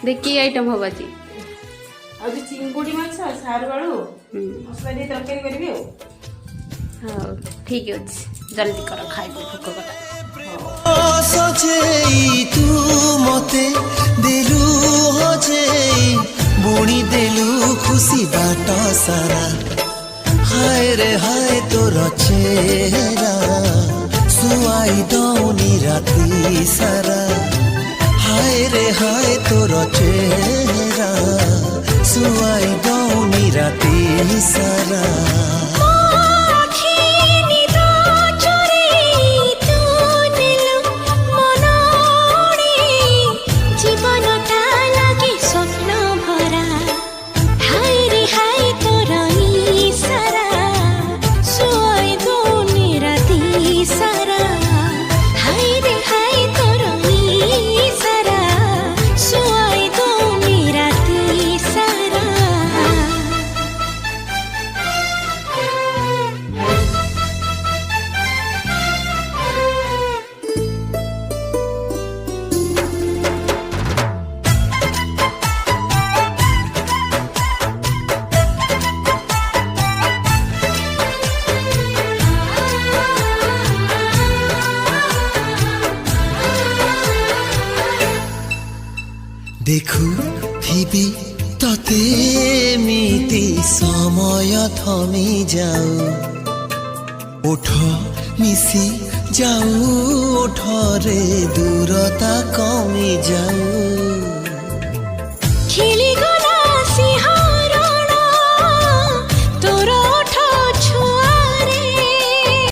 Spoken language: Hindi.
देखी आइटम हवा जी आज चिंगुड़ी माछ सारू आलू मसला दे तरकारी करबी हो। हाँ ठीक ଅଛି जल्दी कर खाइबे भोक कला सजेई तू मते देलु हजेई बुणी देलु खुशी बाट सारा हाय रे हाय तोर चेहरा सुआई दौनी राती सारा हाय रे हाय तोर चेहरा सुआई दौनी राती सारा देखु थिबी तते मिति समय थमी जाऊ ओठ मिसी जाऊ ओठरे दूरता कमी जाऊ